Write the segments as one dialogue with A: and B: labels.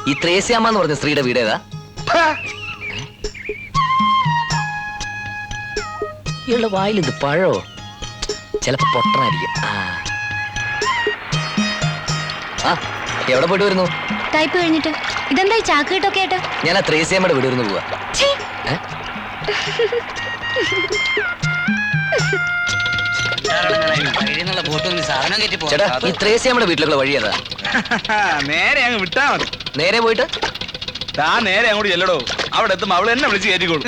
A: ഈ ത്രേസ്യാമ്മ എന്ന് പറഞ്ഞ സ്ത്രീയുടെ വീട് ഏതാ? ഇയാളുടെ വായിൽ ഇത് പഴോ? ചിലപ്പോ പൊട്ടനായിരിക്കും. ആ എവിടെ പോയിട്ട് വരുന്നു?
B: ടൈപ്പ് കഴിഞ്ഞിട്ട്. ഇതെന്താ ചാക്ക് കേട്ടൊക്കെ ആയിട്ട്?
A: ഞാൻ ആ ത്രേസ്യാമ്മയുടെ വീട് വരുന്നു പോവാ. ചേട്ടാ ഈ ത്രേസ്യാമ്മയുടെ വീട്ടിലുള്ള വഴി ഏതാ?
C: നേരെ അങ്ങ് വിട്ടാ മതി.
A: നേരെ പോയിട്ട്
C: നേരെ അങ്ങോട്ട് ചെല്ലടോ. അവിടെ എത്തുമ്പോ അവള് എന്നെ വിളിച്ച് കയറ്റിക്കോളൂ.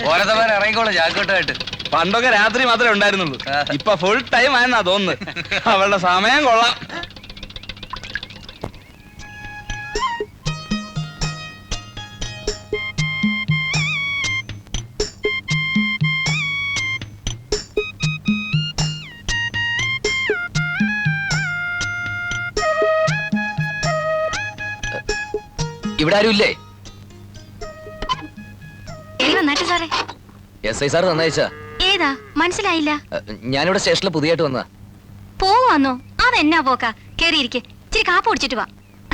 D: ഓരോ ഇറങ്ങിക്കോളൂ ജാക്കോട്ടായിട്ട്.
C: പണ്ടൊക്കെ രാത്രി മാത്രമേ ഉണ്ടായിരുന്നുള്ളൂ, ഇപ്പൊ ഫുൾ ടൈം ആയെന്നാ തോന്നുന്നത്. അവളുടെ സമയം കൊള്ളാം.
A: ഇവിടെ ആരും ഇല്ലേ? SI സാർ തന്നയച്ചാ.
B: ഏതാ മനസ്സിലായില്ല.
A: ഞാനിവിടെ സ്റ്റേഷനിൽ പുതിയായിട്ട് വന്നതാ.
B: പോവാന്നോ? അതെന്നാ പോക്കാ? കേറിയിരിക്കെ, ഇച്ചിരി കാപ്പ് കുടിച്ചിട്ട് വാ.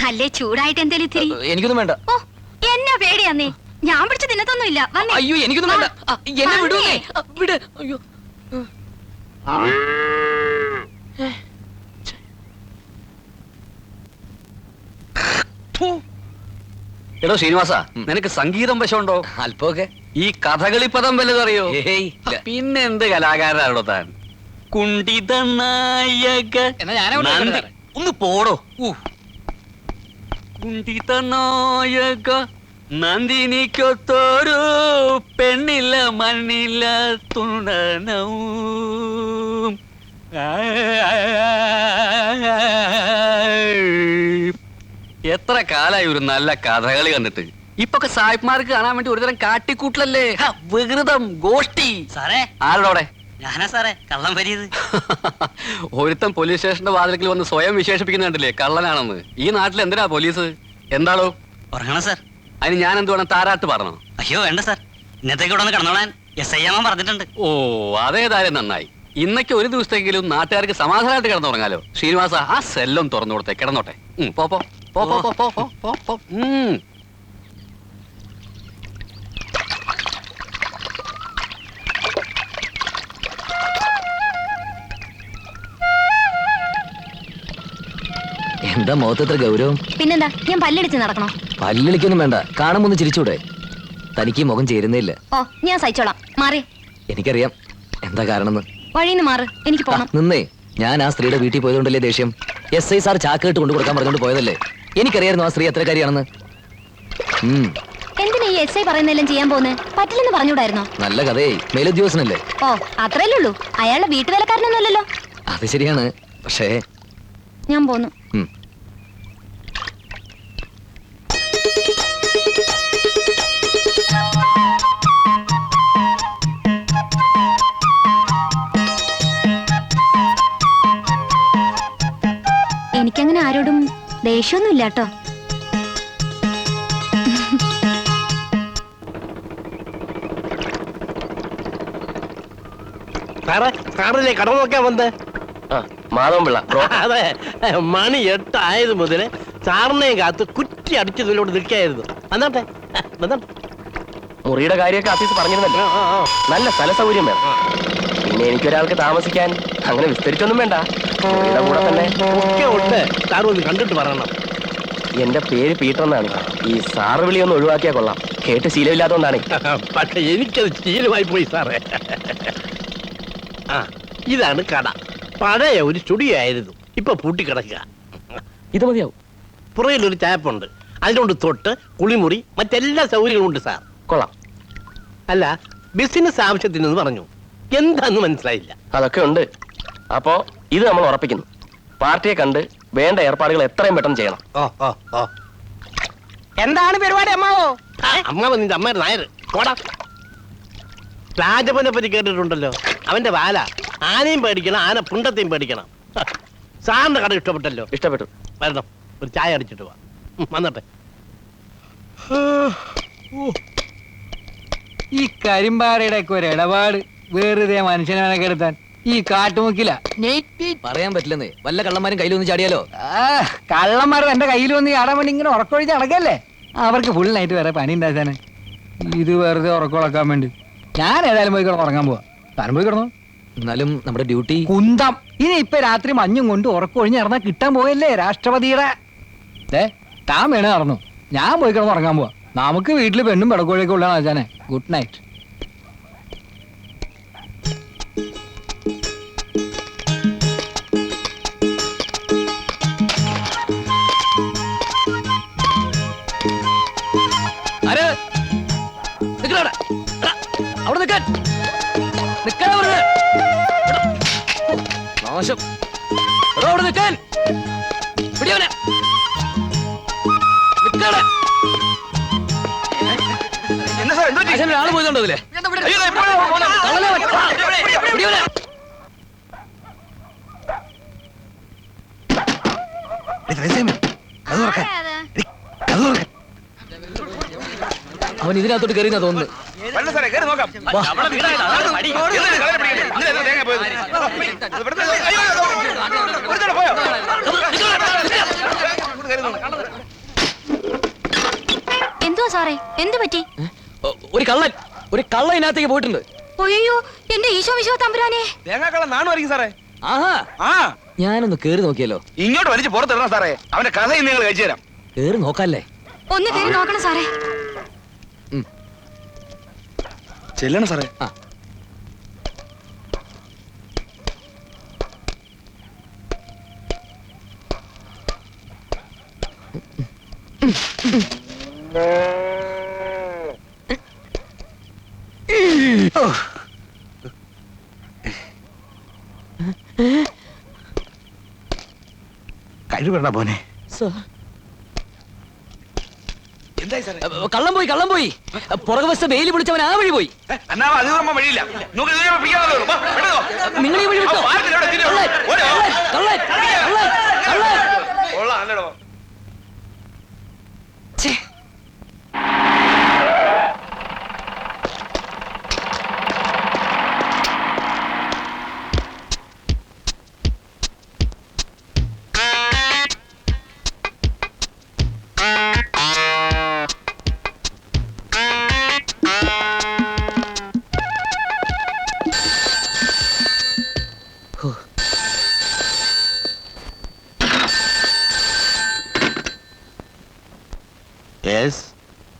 B: അല്ലേ ചൂടായിട്ട് എന്തേലും ഇത്തിരി.
A: എനിക്കൊന്നും വേണ്ട.
B: ഓ എന്നാ പേടിയാന്നേ, ഞാൻ പിടിച്ച് തിന്നത്തൊന്നുമില്ല.
A: അയ്യോ എനിക്കൊന്നും വേണ്ട. എന്നെ വിടുവേ. വിട്. അയ്യോ
D: എടോ ശ്രീനിവാസ, നിനക്ക് സംഗീതം വശമുണ്ടോ?
A: അല്പമൊക്കെ.
D: ഈ കഥകളി പദം വല്ലതറിയോ? പിന്നെ എന്ത് കലാകാരനാണോ താൻ? കുണ്ടിത നായക ഒന്ന് പോടോ. കുണ്ടിത നായക നന്ദിനിക്കൊത്തൊരു പെണ്ണില്ല മണ്ണില്ല തുണനവും. എത്ര കാലായി ഒരു നല്ല കഥകളി കണ്ടിട്ട്. ഇപ്പൊക്കെ സായിപ്മാർക്ക് കാണാൻ വേണ്ടി ഒരുതരം കാട്ടിക്കൂട്ടലല്ലേ, വികൃതം, ഗോഷ്ടി.
E: സാറേ
D: ആരോടെ?
E: ഞാനാ സാറേ കള്ളം വരിയത്.
D: ഒരുത്തൻ പോലീസ് സ്റ്റേഷന്റെ വാതിൽക്കൽ വന്ന് സ്വയം വിശേഷിപ്പിക്കുന്നുണ്ടല്ലേ കള്ളനാണെന്ന്. ഈ നാട്ടിൽ എന്തിനാ പോലീസ്? എന്താണോ
E: ഉറങ്ങണം സാർ.
D: അതിന് ഞാൻ എന്ത് വേണം, താരാട്ട് പറഞ്ഞോ?
E: അയ്യോ വേണ്ട സാർ, ഇന്നത്തേക്ക് ഇവിടെ ഒന്ന് കിടന്നോളാൻ SI അമ്മ പറഞ്ഞിട്ടുണ്ട്.
D: ഓ അതേതായാലും നന്നായി. ഇന്നൊക്കെ ഒരു ദിവസത്തെങ്കിലും നാട്ടുകാർക്ക് സമാധാനമായിട്ട് കിടന്നുറങ്ങാലോ. ശ്രീനിവാസ ആ സെല്ലും തുറന്നു കൊടുത്തേ, കിടന്നോട്ടെ. പോ പോ പോ പോ പോ പോ പോ പോ.
A: എന്താ മുഖത്തത്ര ഗൗരവം?
B: പിന്നെന്താ, ഞാൻ പല്ലടിച്ച് നടക്കണോ?
A: പല്ലിളിക്കൊന്നും വേണ്ട, കാണുമ്പോ ഒന്ന് ചിരിച്ചൂടെ? തനിക്ക് മുഖം ചേരുന്നില്ല.
B: ഓ ഞാൻ സഹിച്ചോളാം, മാറി.
A: എനിക്കറിയാം എന്താ കാരണം.
B: വഴിന്ന് മാറ്, എനിക്ക് പോണം.
A: നിന്നേ, ഞാൻ ആ സ്ത്രീയുടെ വീട്ടിൽ പോയതുകൊണ്ടല്ലേ ദേഷ്യം? SI സാർ ചാക്കേട്ട് കൊണ്ടു കൊടുക്കാൻ പറഞ്ഞുകൊണ്ട് പോയതല്ലേ? എനിക്കറിയായിരുന്നു ആ സ്ത്രീ എത്രക്കാരിയാണെന്ന്.
B: എന്തിനാ ഈ SI പറയുന്നതെല്ലാം ചെയ്യാൻ പോകുന്നേ? പറ്റില്ലെന്ന് പറഞ്ഞൂടായിരുന്നോ?
A: നല്ല കഥയെ, മേലുദ്യോഗസ്ഥനല്ലേ?
B: ഓ അത്രയല്ലേ ഉള്ളൂ, അയാളുടെ വീട്ടുവേലക്കാരനൊന്നുമല്ലല്ലോ.
A: അത് ശരിയാണ്, പക്ഷേ
B: ഞാൻ പോന്നു. എനിക്കങ്ങനെ ആരോടും ദേഷ്യമൊന്നുമില്ല കേട്ടോ.
F: സാറിലെ കട നോക്കാൻ വന്നേ?
A: മാധവൻപിള്ള.
F: അതെ, മണി 8 ആയത് മുതല് സാറിനെയും കാത്ത് കുറ്റി അടിച്ചതിലൂടെ നിൽക്കായിരുന്നു. വന്നാട്ടെ വന്നാട്ടെ.
A: മുറിയുടെ കാര്യമൊക്കെ ഓഫീസ് പറഞ്ഞിരുന്നല്ലോ. നല്ല സ്ഥല സൗകര്യം വേണം. പിന്നെ എനിക്കൊരാൾക്ക് താമസിക്കാൻ അങ്ങനെ വിസ്തരിച്ചൊന്നും വേണ്ട. മുറിയുടെ കൂടെ തന്നെ
F: ഒക്കെ ഉണ്ട്. സാർ ഒന്ന് കണ്ടിട്ട് പറയണം.
A: എന്റെ പേര് പീറ്റർ എന്നാണ്. ഈ സാറ് വിളി ഒന്ന് ഒഴിവാക്കിയാ കൊള്ളാം. കേട്ട് ശീലമില്ലാത്തതുകൊണ്ടാണ്.
F: പക്ഷെ എനിക്കത് ശീലമായി പോയി സാറേ. ഇതാണ് കട. പഴയ ഒരു സ്റ്റുഡിയോ ആയിരുന്നു, ഇപ്പൊ പൂട്ടിക്കിടക്കുക.
A: ഇത് മതിയാവും.
F: പുറയിലൊരു ചായപ്പുണ്ട്, അതിനോട് തൊട്ട് കുളിമുറി, മറ്റെല്ലാ സൗകര്യങ്ങളും ഉണ്ട് സാർ.
A: കൊള്ളാം.
F: അല്ല, ബിസിനസ് ആവശ്യത്തിനെന്ന് പറഞ്ഞു, എന്താന്ന് മനസ്സിലായില്ല.
A: അതൊക്കെ ഉണ്ട്. അപ്പോ ഇത് നമ്മൾ ഉറപ്പിക്കുന്നു. പാർട്ടിയെ കണ്ട് വേണ്ട ഏർപ്പാടുകൾ എത്രയും പെട്ടെന്ന് ചെയ്യണം.
F: എന്താണ് പരിപാടി അമ്മാവോ? അമ്മാവ നിന്റെ അമ്മയുടെ നായർ പോടാ. രാജപ്പനെ പറ്റി കേട്ടിട്ടുണ്ടല്ലോ, അവന്റെ വാല. ആനയും പേടിക്കണം, ആന പുണ്ടത്തെയും പേടിക്കണം. സാറിന്റെ കട ഇഷ്ടപ്പെട്ടല്ലോ?
A: ഇഷ്ടപ്പെട്ടു.
F: വരണം, ഒരു ചായ അടിച്ചിട്ട് വാ. വന്നട്ടെ.
G: ഈ കരിമ്പാറയുടെ ഒക്കെ ഒരു ഇടപാട് വെറുതെ മനുഷ്യനെ കെടുത്താൻ. ഈ കാട്ടുമുക്കില
H: പറയാൻ പറ്റില്ലെന്നേ വല്ല കള്ളന്മാരും കയ്യിലൊന്ന് ചാടിയാലോ.
G: കള്ളന്മാർ എന്റെ കയ്യിൽ വന്ന് ചാടാൻ വേണ്ടി ഇങ്ങനെ ഉറക്കൊഴിച്ച് നടക്കല്ലേ. അവർക്ക് ഫുൾ നൈറ്റ് വേറെ പണി ഉണ്ടാക്കാന്. ഇത് വെറുതെ ഉറക്കുളക്കാൻ വേണ്ടി ഞാൻ ഏതായാലും പോയി കിടന്ന് ഉറങ്ങാൻ പോവാ. താനും പോയി കിടന്നു.
H: എന്നാലും നമ്മുടെ ഡ്യൂട്ടി
G: കുന്തം. ഇനി ഇപ്പൊ രാത്രി മഞ്ഞും കൊണ്ട് ഉറക്കൊഴിഞ്ഞ് നടന്നാ കിട്ടാൻ പോയല്ലേ രാഷ്ട്രപതിയുടെ. താൻ വേണേ നടന്നു, ഞാൻ പോയി കിടന്ന് ഉറങ്ങാൻ പോവാ. നമുക്ക് വീട്ടിൽ പെണ്ണും പിടക്കോഴിയൊക്കെ ഉള്ളതാണ് ആചാനെ. Good night.
H: അവിടെ നിൽക്കാൻ നാശം. അവിടെ നിൽക്കാൻ ആള് പോയതുണ്ടോ അതിലെ? അവൻ ഇതിനകത്തോട്ട് കയറിയെന്നാ തോന്നുന്നു.
B: എന്തുവാ സാറേ, എന്ത് പറ്റി?
H: ഒരു കള്ളൻ ഇതിനകത്തേക്ക് പോയിട്ടുണ്ട്.
B: അയ്യോ, എന്റെ ഈശോ വിശോ തമ്പുരാനെ.
C: തേങ്ങാക്കള്ളം നാണുമായിരിക്കും സാറേ.
H: ആഹാ,
C: ആ
H: ഞാനൊന്ന് കേറി നോക്കിയല്ലോ.
C: ഇങ്ങോട്ട് വലിച്ച് പുറത്തിടണം സാറേ. അവന്റെ കഥ ഇന്ന് നിങ്ങൾ കഴിച്ചു തരാം.
H: കേറി നോക്കാല്ലേ?
B: ഒന്ന് കയറി നോക്കണം സാറേ.
C: ചെല്ലണം സാറേ.
H: ആ
C: കഴിവണ്ട പോനെ.
H: കള്ളം പോയി. പുറകു വശത്ത് വെയിൽ പിടിച്ചവൻ ആ വഴി പോയി.
C: വഴിയില്ല.
H: നിങ്ങൾ ഈ വഴി വിട്ടോ.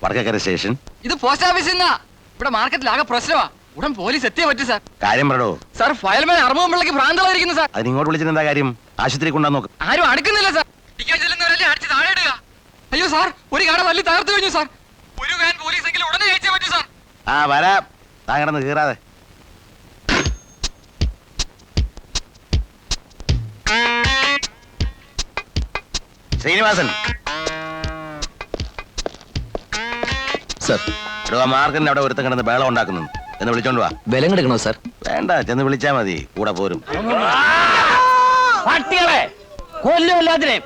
I: വടക്കേക്കര സ്റ്റേഷൻ.
G: ഇത് പോസ്റ്റ് ഓഫീസിൽ നിന്നാ. ഇവിടെ മാർക്കറ്റിൽ ആകെ പ്രശ്നമാ. ഉടൻ പോലീസ് എത്തിയേ പറ്റൂ സാർ.
I: കാര്യം പറടോ.
G: സാർ ഫയൽമാൻ അറുപത് പിള്ളക്ക് ഭ്രാന്തളായിരിക്കുന്നു സാർ.
I: അതിന് ഇങ്ങോട്ട് വിളിച്ചിട്ട് എന്താ കാര്യം? ആശുപത്രി കൊണ്ടാ നോക്ക്.
G: ആരും അടുക്കുന്നില്ല സാർ. ചെല്ലുന്നവരല്ലേ അടിച്ച് താഴെ ഇടുക. അയ്യോ സാർ, ഒരു കട തല്ലി തകർത്തു കഴിഞ്ഞു സാർ. ഒരു വാൻ പോലീസെങ്കിലും ഉടനെ അയച്ചേ പറ്റൂ സാർ.
I: ആ വരാം. താൻ കിടന്ന് കീറാതെ. ശ്രീനിവാസൻ
H: സർ,
I: ആ മാർക്കറ്റിന്റെ അവിടെ ഒരുത്തം കിടന്ന് ബേളം ഉണ്ടാക്കുന്നു എന്ന് വിളിച്ചോണ്ട് വാ.
H: ബലം എടുക്കണോ സാർ?
I: വേണ്ട, ചെന്ന് വിളിച്ചാ മതി, കൂടെ പോരും.
F: പട്ടികളെ കൊല്ലുമല്ലാതിനെ.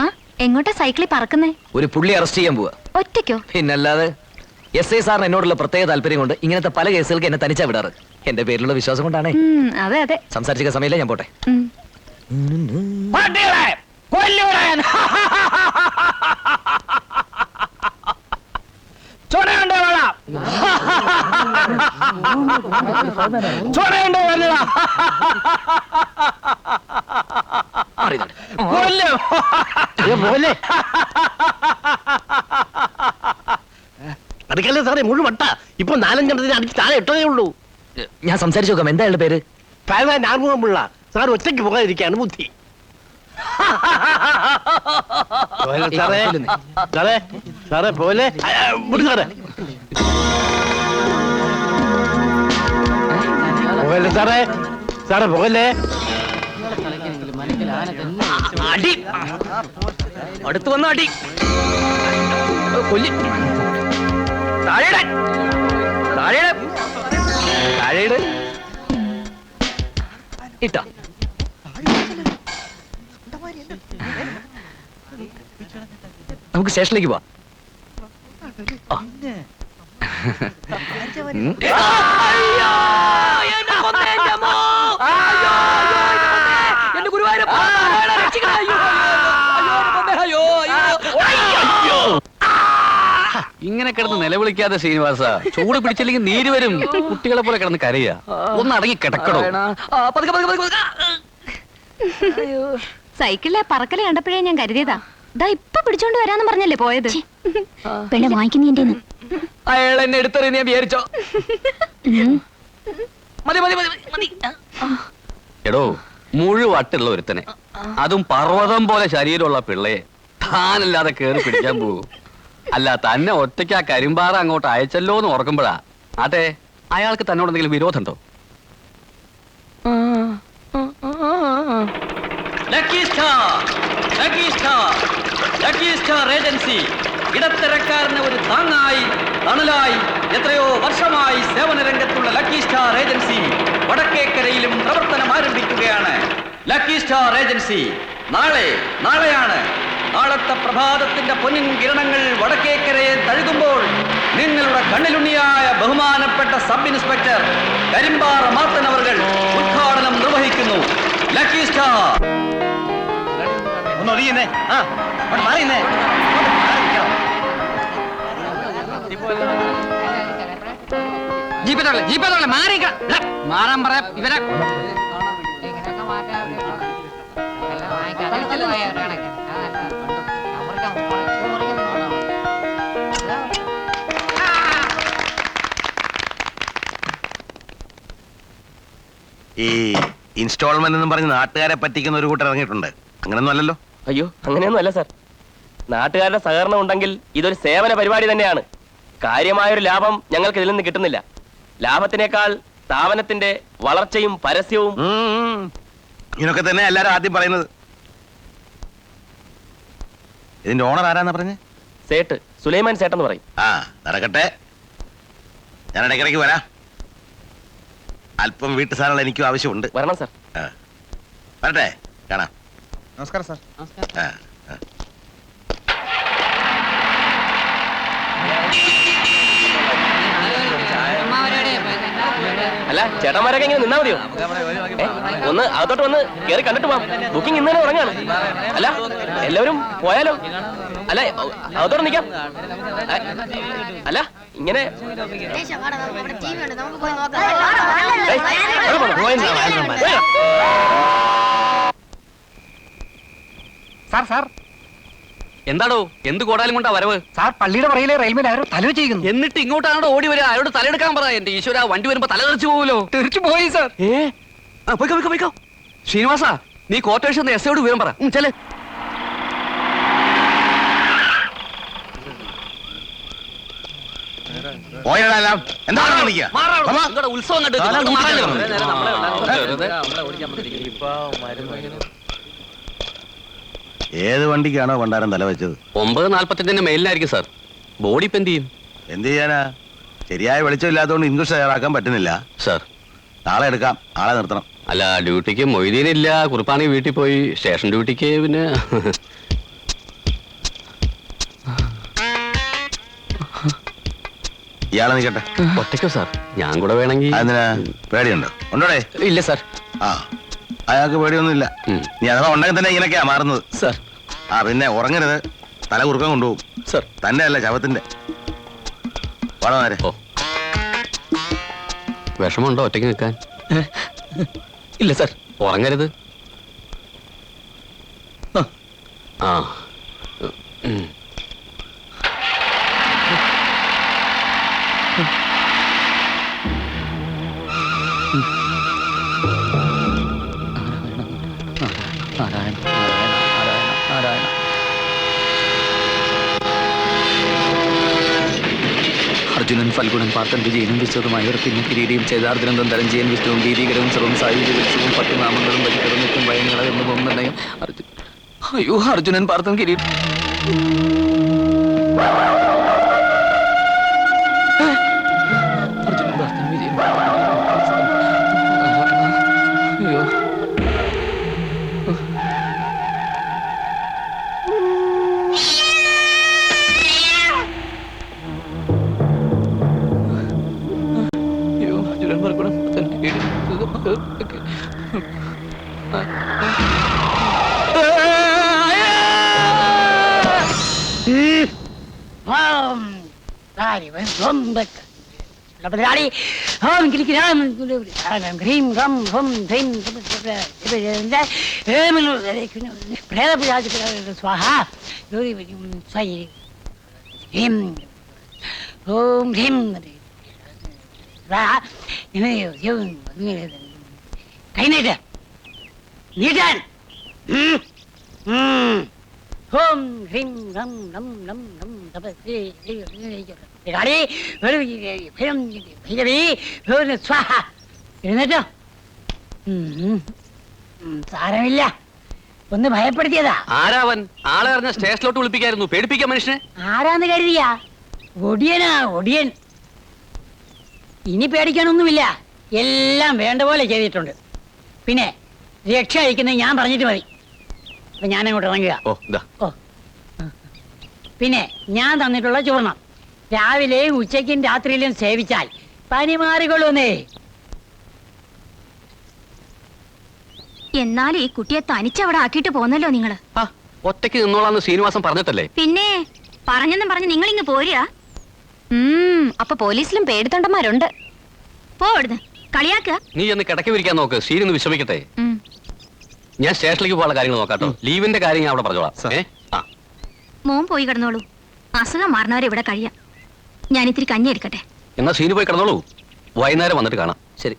B: ആ, എങ്ങോട്ടാ സൈക്കിളിൽ പറക്കുന്നേ?
H: ഒരു പുള്ളി അറസ്റ്റ് ചെയ്യാൻ പോവാ.
B: ഒറ്റയ്ക്കോ?
H: പിന്നല്ലാതെ. SI സാറിന് എന്നോടുള്ള പ്രത്യേക താല്പര്യം കൊണ്ട് ഇങ്ങനത്തെ പല കേസുകൾക്ക് എന്നെ തനിച്ചാ വിടാറ്. എന്റെ പേരിലുള്ള വിശ്വാസം കൊണ്ടാണേ.
B: അതെ അതെ.
H: സംസാരിച്ച സമയമില്ല, ഞാൻ പോട്ടെ.
F: പട്ടികളെ കൊല്ലുവിടാൻ. ചുണയുണ്ടോ വേണം? ചുണയുണ്ടോ വേണ? കൊല്ലും. പോലെ
I: അടുക്കല്ലേ സാറേ, മുഴുവട്ട. ഇപ്പൊ 4-5 അടിച്ച് താഴെ ഇട്ടതേ ഉള്ളൂ.
H: ഞാൻ സംസാരിച്ചു നോക്കാം. എന്താ അയാളുടെ പേര്?
I: ഫയൽമാൻ ആർമുഖമുള്ള. സാർ ഒറ്റയ്ക്ക് പോകാതിരിക്കാണ് ബുദ്ധി. സാറേ സാറേ സാറേ പോലെ സാറേ പോകല്ലേ സാറേ. സാറേ പോകല്ലേ.
H: അടി അടുത്ത് വന്ന അടി കൊല്ലി. താഴെയിടാൻ. താഴെയിട്. ഇട്ട. നമുക്ക് സ്റ്റേഷനിലേക്ക് പോവാം.
D: ഇങ്ങനെ കിടന്ന് നിലവിളിക്കാതെ ശ്രീനിവാസ, ചൂട് പിടിച്ചില്ലെങ്കിൽ നീര് വരും. കുട്ടികളെ പോലെ കിടന്ന് കരയാ. ഒന്ന് അടങ്ങി കിടക്കണോ?
B: സൈക്കിളിലെ പറക്കല് കണ്ടപ്പോഴേ ഞാൻ കരുതിയതാ. ദാ ഇപ്പൊ പിടിച്ചോണ്ട് വരാന്ന് പറഞ്ഞല്ലേ പോയത്. പെണ്ണെ വാങ്ങിക്കുന്നതിന്റെ
H: അയാൾ എന്നെ എടുത്തെറിയ വിചാരിച്ചോ?
D: എടോ, മുഴുവട്ടുള്ള ഒരുത്തനെ, അതും പർവ്വതം പോലെ ശരീരമുള്ള പിള്ളയെ താനല്ലാതെ കേറി പിടിക്കാൻ പോകും. അല്ല, തന്നെ ഒറ്റയ്ക്ക് ആ കരിമ്പാറ അങ്ങോട്ട് അയച്ചല്ലോ എന്ന് ഓർക്കുമ്പോഴാ. അതെ, അയാൾക്ക് തന്നോട് എന്തെങ്കിലും വിരോധമുണ്ടോ?
E: ഏജൻസി ഇടത്തരക്കാരന് ഒരു താങ്ങായി തണലായി എത്രയോ വർഷമായി സേവന രംഗത്തുള്ള ലക്കി സ്റ്റാർ ഏജൻസി വടക്കേക്കരയിലും പ്രവർത്തനം ആരംഭിക്കുകയാണ്. ലക്കി സ്റ്റാർ ഏജൻസി നാളെയാണ്. നാളത്തെ പ്രഭാതത്തിന്റെ പൊന്നിൻ കിരണങ്ങൾ വടക്കേക്കരയെ തഴുകുമ്പോൾ നിങ്ങളുടെ കണ്ണിലുണ്ണിയായ ബഹുമാനപ്പെട്ട സബ് ഇൻസ്പെക്ടർ കരിമ്പാറ മാത്തൻ അവർകൾ ഉദ്ഘാടനം നിർവഹിക്കുന്നു. ലക്കി സ്റ്റാർ
G: മാറാൻ പറയാ ഇവരെ.
I: ഈ ഇൻസ്റ്റാൾമെന്റ് എന്നും പറഞ്ഞ് നാട്ടുകാരെ പറ്റിക്കുന്ന ഒരു കൂട്ടർ ഇറങ്ങിയിട്ടുണ്ട്. അങ്ങനെയൊന്നും അല്ലല്ലോ.
A: അയ്യോ, അങ്ങനെയൊന്നും അല്ല സാർ. നാട്ടുകാരുടെ സഹകരണം ഉണ്ടെങ്കിൽ ഇതൊരു സേവന പരിപാടി തന്നെയാണ്. കാര്യമായൊരു ലാഭം ഞങ്ങൾക്ക് ഇതിൽ നിന്ന് കിട്ടുന്നില്ല. ലാഭത്തിനേക്കാൾ സ്ഥാപനത്തിന്റെ വളർച്ചയും പരസ്യവും.
I: ഇതിനൊക്കെ തന്നെ എല്ലാരും ആദ്യം പറയുന്നത്. ഇതിന്റെ ഓണർ ആരാന്നാ പറഞ്ഞേ?
A: സേട്ട്, സുലൈമാൻ സേട്ടെന്ന് പറയും.
I: ആ, നടക്കട്ടെ. ഞാൻ ഇടയ്ക്കിടയ്ക്ക് വരാം. അല്പം വീട്ടു സാധനങ്ങൾ എനിക്കും ആവശ്യമുണ്ട്.
A: വരണം സാർ.
I: വരട്ടെ, കാണാം.
C: നമസ്കാരം സാർ.
I: ആ, ആ.
A: അല്ല, ചേട്ടന്മാരൊക്കെ ഇങ്ങനെ നിന്നാ മതിയോ? ഒന്ന് അകത്തോട്ട് വന്ന് കേറി കണ്ടിട്ട് പോവാം. ബുക്കിംഗ് ഇന്ന് തന്നെ തുടങ്ങാണ്. അല്ല, എല്ലാവരും പോയാലോ? അല്ല, അകത്തോട്ട് നിൽക്കാം. അല്ല, ഇങ്ങനെ
G: സാർ സാർ
D: എന്താടോ, എന്ത് കോടാലും കൊണ്ടാ വരവ്?
G: സാർ, പള്ളിയുടെ പറയിലെ റെയിൽവേ ആരോ തല വെച്ചിരിക്കുന്നു.
D: എന്നിട്ട് ഇങ്ങോട്ടാണോ ഓടി വരിക? അയാളോട് തലയെടുക്കാൻ പറ. എന്റെ ഈശ്വര, വണ്ടി വരുമ്പോ തല തെറിച്ചു പോവുമല്ലോ.
G: തെറിച്ചു പോയി സാർ.
D: പോയിക്കോ. ശ്രീനിവാസ, നീ കോർട്ടേഷൻ എസ് ഐയോട് വിവരം പറ. ചെല്.
I: പോയടാ, എന്താണ് വിളിക്കുക?
D: നിങ്ങളുടെ ഉത്സവം കണ്ടു.
I: ഏത് വണ്ടിക്കാണോ പണ്ടാരം തല വെച്ചത്?
D: 9:45 മെയിലിനായിരിക്കും സാർ. ബോഡി ഇപ്പൊ എന്ത് ചെയ്യും?
I: എന്ത് ചെയ്യാനാ? ശരിയായ വെളിച്ചമില്ലാത്തതുകൊണ്ട് ഇൻക്വസ്റ്റ് തയ്യാറാക്കാൻ പറ്റുന്നില്ല
D: സാർ.
I: നാളെ എടുക്കാം. ആളെ നിർത്തണം.
D: അല്ല, ഡ്യൂട്ടിക്ക് മൊയ്തീനില്ല. കുറുപ്പാണി വീട്ടിൽ പോയി. സ്റ്റേഷൻ ഡ്യൂട്ടിക്ക് പിന്നെ
I: ഇയാളെ നിൽക്കട്ടെ.
D: ഒറ്റയ്ക്കോ സാർ? ഞാൻ കൂടെ വേണമെങ്കിൽ.
I: അതിനാ പേടിയുണ്ടോ? ഉണ്ടോടെ?
D: ഇല്ല സാർ.
I: ആ, അയാൾക്ക് പേടിയൊന്നുമില്ല. നീ അഥവാ ഉണ്ടെങ്കിൽ തന്നെ ഇങ്ങനെയൊക്കെയാ മാറുന്നത്.
D: സാർ.
I: ആ, പിന്നെ ഉറങ്ങരുത്. തല കുറുക്കം കൊണ്ടുപോകും.
D: സാർ.
I: തന്നെ അല്ല, ശവത്തിന്റെ. വളരെ
D: ഓ, വിഷമമുണ്ടോ ഒറ്റയ്ക്ക് നിൽക്കാൻ?
H: ഇല്ല സാർ.
D: ഉറങ്ങരുത്. ആ,
H: അർജുനൻ, ഫൽഗുണൻ, പാർത്തൻ, വിജയനും വിശ്വതുമായവർ പിന്നെ കിരീടിയും ചേതാർദ്രന്തം ധനഞ്ജയൻ വിഷ്ണുവും ഭീതികരവും സർവം സായുധ വിളിച്ചവും 10 നാമങ്ങളും വഴികളും നിൽക്കും ഭയങ്ങള എന്ന് പോകുന്നുണ്ടെങ്കിൽ അയ്യോ, അർജുനൻ, പാർത്തൻ, കിരീടം. അർജുനൻ, പാർത്തൻ, വിജയൻ. അയ്യോ.
J: സ്വാഹ ഓം ഹ്രീം കൈനീട്ട് നീട്ടാൻ ഓം ഹ്രീം റം നം നം നം സ്വാഹ എഴുന്നേറ്റോ സാരമില്ല ഒന്ന് ഭയപ്പെടുത്തിയതാ.
D: ആരാവൻ? ആളെ അറിഞ്ഞ സ്റ്റേഷനിലോട്ട് വിളിപ്പിക്കായിരുന്നു, പേടിപ്പിക്കാൻ മനുഷ്യനെ.
J: ആരാന്ന് കരുതിയാ? ഒടിയനാ ഒടിയൻ. ഇനി പേടിക്കാനൊന്നുമില്ല, എല്ലാം വേണ്ട പോലെ ചെയ്തിട്ടുണ്ട്. പിന്നെ രക്ഷ അയക്കുന്നത് ഞാൻ പറഞ്ഞിട്ട് മതി. അപ്പൊ ഞാൻ അങ്ങോട്ട് ഇറങ്ങുക. ഓ പിന്നെ ഞാൻ തന്നിട്ടുള്ള ചൂർണം രാവിലെയും ഉച്ചയ്ക്കും രാത്രിയിലും സേവിച്ചാൽ പനി മാറിക്കൊള്ളുന്നേ.
B: എന്നാലും ഈ കുട്ടിയെ തനിച്ചവിടെ ആക്കിയിട്ട് പോന്നല്ലോ നിങ്ങള്.
D: ഒറ്റയ്ക്ക് നിന്നോളാന്ന് ശ്രീനിവാസൻ പറഞ്ഞിട്ടല്ലേ?
B: പിന്നെ പറഞ്ഞെന്നും പറഞ്ഞ് നിങ്ങൾ ഇങ്ങ് പോരുക. അപ്പൊ പോലീസിലും പേടിത്തൊണ്ടന്മാരുണ്ട്. പോടുന്ന് കളിയാക്ക.
D: നീ എന്ന് കിടക്കി വിരിക്കാൻ നോക്ക്, ശ്രീനൊന്ന് വിശ്രമിക്കട്ടെ. ഞാൻ സ്റ്റേഷനിലേക്ക് പോകാനുള്ള കാര്യങ്ങൾ നോക്കാട്ടോ. ലീവിന്റെ കാര്യം ഞാൻ അവിടെ പറഞ്ഞോളാം.
B: മോൻ പോയി കിടന്നോളൂ, അസുഖം മാറുന്നവരെ ഇവിടെ കഴിയാം. ഞാൻ ഇത്തിരി കഞ്ഞി എടുക്കട്ടെ.
D: എന്നാ ശ്രീന് പോയി കിടന്നോളൂ, വൈകുന്നേരം വന്നിട്ട് കാണാം. ശരി.